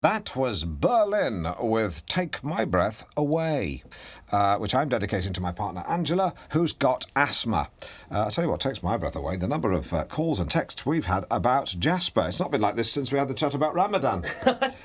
That was Berlin with Take My Breath Away, which I'm dedicating to my partner Angela, who's got asthma. I'll tell you what takes my breath away, the number of calls and texts we've had about Jasper. It's not been like this since we had the chat about Ramadan.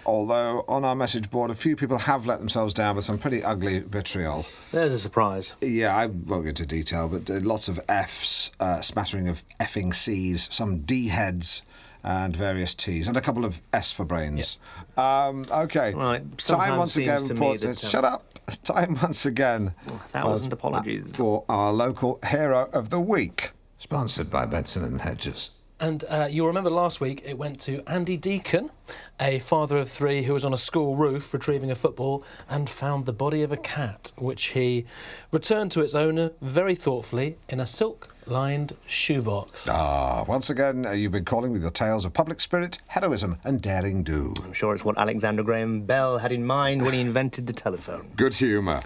Although on our message board, a few people have let themselves down with some pretty ugly vitriol. There's a surprise. Yeah, I won't go into detail, but lots of Fs, smattering of effing Cs, some D heads, and various T's, and a couple of S for brains. Yep. OK. Right. Time once again for... Shut up! Time once again... 1,000 apologies. ...for our local hero of the week. Sponsored by Benson and Hedges. And you'll remember last week it went to Andy Deacon, a father of three who was on a school roof retrieving a football and found the body of a cat, which he returned to its owner very thoughtfully in a silk-lined shoebox. Once again, you've been calling with your tales of public spirit, heroism and daring do. I'm sure it's what Alexander Graham Bell had in mind when he invented the telephone. Good humour.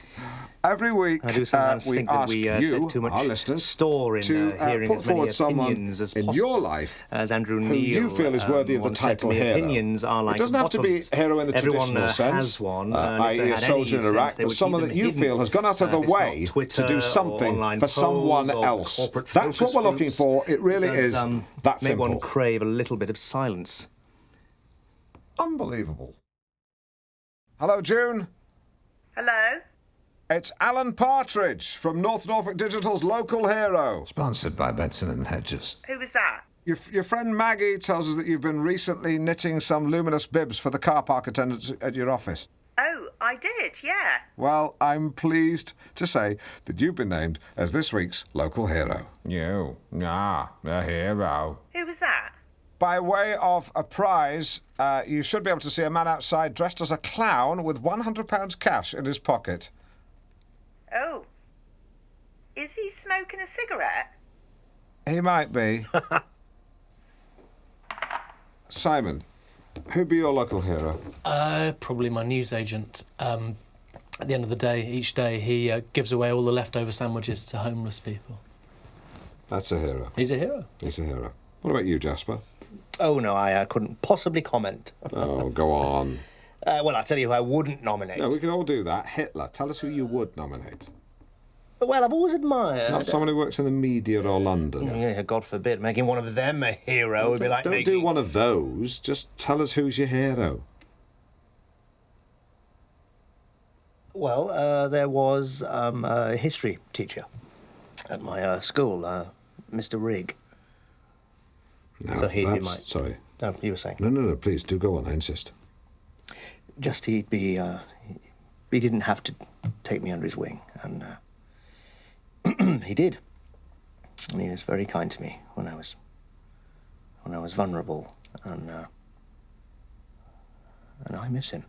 Every week, I do sometimes we think ask that we you, set too much our listeners, store in to hearing put as many forward someone opinions as in possible. your life As Andrew who Neil, you feel is worthy of the once said to title me, hero. Opinions are like it doesn't have to be bottoms. hero in the Everyone traditional sense, has one, i.e. a soldier in Iraq, but someone that you feel has gone out of the way to do something for someone else. That's what we're looking for. It really is that simple. Make one crave a little bit of silence. Unbelievable. Hello, June. Hello? It's Alan Partridge from North Norfolk Digital's local hero. Sponsored by Benson and Hedges. Who was that? Your friend Maggie tells us that you've been recently knitting some luminous bibs for the car park attendants at your office. Oh, I did, yeah. Well, I'm pleased to say that you've been named as this week's local hero. You? Ah, the hero. Who was that? By way of a prize, you should be able to see a man outside dressed as a clown with £100 cash in his pocket. Oh. Is he smoking a cigarette? He might be. Simon, who'd be your local hero? Probably my newsagent. At the end of the day, each day, he gives away all the leftover sandwiches to homeless people. That's a hero. He's a hero. He's a hero. What about you, Jasper? Oh, no, I couldn't possibly comment. Oh, go on. Well, I'll tell you who I wouldn't nominate. No, we can all do that. Hitler. Tell us who you would nominate. Well, I've always admired... Not someone who works in the media or London. Yeah, God forbid. Making one of them a hero would be like Don't do one of those. Just tell us who's your hero. Well, there was a history teacher at my school, Mr. Rigg. No, So he'd be my... Sorry. No, you were saying. No, please, do go on, I insist. Just he'd be... he didn't have to take me under his wing, and he did. And he was very kind to me when I was vulnerable, and I miss him.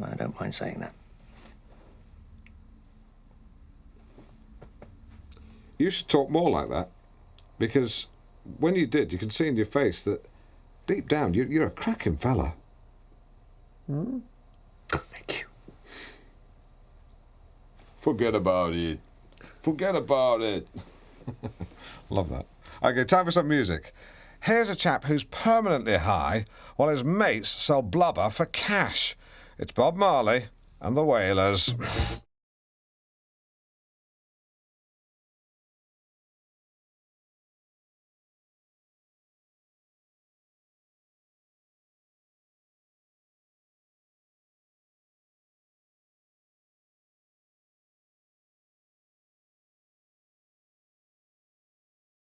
I don't mind saying that. You should talk more like that, because when you did, you can see in your face that deep down you're a cracking fella. Thank you. Forget about it. Forget about it. Love that. OK, time for some music. Here's a chap who's permanently high while his mates sell blubber for cash. It's Bob Marley and the Wailers.